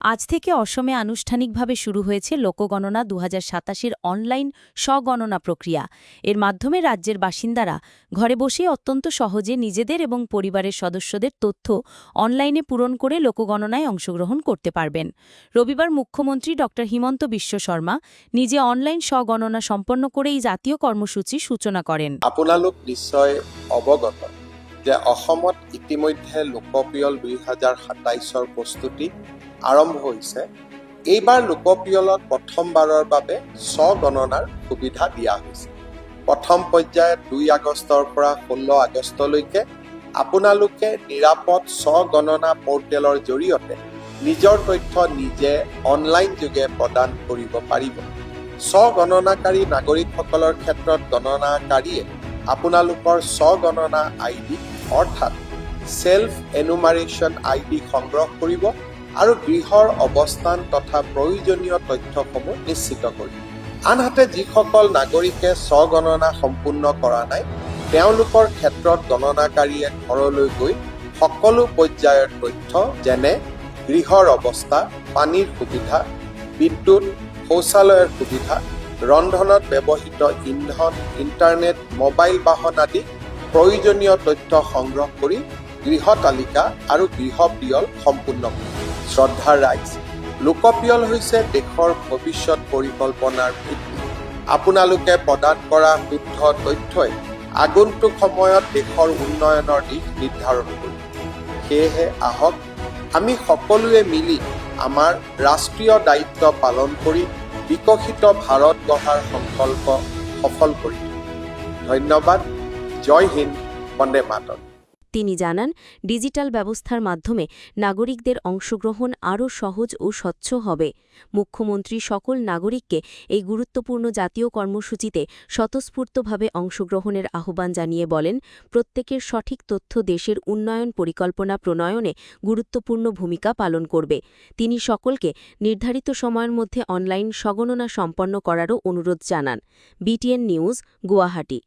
আজ থেকে অসমে আনুষ্ঠানিকভাবে শুরু হয়েছে লোকগণনা ২০২৭-এর অনলাইন স্বগণনা প্রক্রিয়া। এর মাধ্যমে রাজ্যের বাসিন্দারা ঘরে বসে অত্যন্ত সহজে নিজেদের এবং পরিবারের সদস্যদের তথ্য অনলাইনে পূরণ করে লোকগণনায় অংশগ্রহণ করতে পারবেন। রবিবার মুখ্যমন্ত্রী ড হিমন্ত বিশ্ব শর্মা নিজে অনলাইন স্বগণনা সম্পন্ন করে এই জাতীয় কর্মসূচি সূচনা করেন। আপোনালোক নিশ্চয় অৱগত যে অসমত ইতিমধ্যে লোকপিয়ল ২০২৭-ৰ প্ৰস্তুতি আৰম্ভ হৈছে। এইবাৰ লোকপিয়লত প্ৰথমবাৰৰ বাবে স্বগণনাৰ সুবিধা দিয়া হৈছে। প্ৰথম পৰ্যায়ত ২ আগষ্টৰ পৰা ১৬ আগষ্টলৈকে আপোনালোকে নিৰাপদ স্বগণনা পৰ্টেলৰ জৰিয়তে নিজৰ তথ্য নিজে অনলাইন যোগে প্ৰদান কৰিব পাৰিব। স্বগণনাকাৰী নাগৰিকসকলৰ ক্ষেত্ৰত গণনাকাৰীয়ে আপোনালোকৰ স্বগণনা আইডি অৰ্থাৎ সেল্ফ এনুমাৰেশ্যন আইডি সংগ্ৰহ কৰিব আৰু গৃহৰ অৱস্থান তথা প্ৰয়োজনীয় তথ্যসমূহ নিশ্চিত কৰিব। আনহাতে যিসকল নাগৰিকে স্বগণনা সম্পূৰ্ণ কৰা নাই তেওঁলোকৰ ক্ষেত্ৰত গণনাকাৰীয়ে ঘৰলৈ গৈ সকলো পৰ্যায়ৰ তথ্য যেনে গৃহৰ অৱস্থা, পানীৰ সুবিধা, বিদ্যুৎ, শৌচালয়ৰ সুবিধা, ৰন্ধনত ব্যৱহৃত ইন্ধন, ইণ্টাৰনেট, মোবাইল বাহন আদি প্ৰয়োজনীয় তথ্য সংগ্ৰহ কৰি গৃহ তালিকা আৰু গৃহ পিয়ল সম্পূৰ্ণ কৰিব। শ্ৰদ্ধাৰ ৰাইজ, লোকপিয়ল হৈছে দেশৰ ভৱিষ্যত পৰিকল্পনাৰ ভিত্তি। আপোনালোকে প্ৰদান কৰা শুদ্ধ তথ্যই আগন্তুক সময়ত দেশৰ উন্নয়নৰ দিশ নিৰ্ধাৰণ কৰিব। সেয়েহে আহক আমি সকলোৱে মিলি আমাৰ ৰাষ্ট্ৰীয় দায়িত্ব পালন কৰি বিকশিত ভাৰত গঢ়াৰ সংকল্প সফল কৰি তুলিম। ধন্যবাদ। জয় হিন্দ, বন্দে মাতৰম। তিনি জানান, ডিজিটাল ব্যবস্থার মাধ্যমে নাগরিকদের অংশগ্রহণ আরও সহজ ও স্বচ্ছ হবে। মুখ্যমন্ত্রী সকল নাগরিককে এই গুরুত্বপূর্ণ জাতীয় কর্মসূচিতে স্বতঃস্ফূর্তভাবে অংশগ্রহণের আহ্বান জানিয়ে বলেন, প্রত্যেকের সঠিক তথ্য দেশের উন্নয়ন পরিকল্পনা প্রণয়নে গুরুত্বপূর্ণ ভূমিকা পালন করবে। তিনি সকলকে নির্ধারিত সময়ের মধ্যে অনলাইন স্বগণনা সম্পন্ন করারও অনুরোধ জানান। BTN news, Guwahati.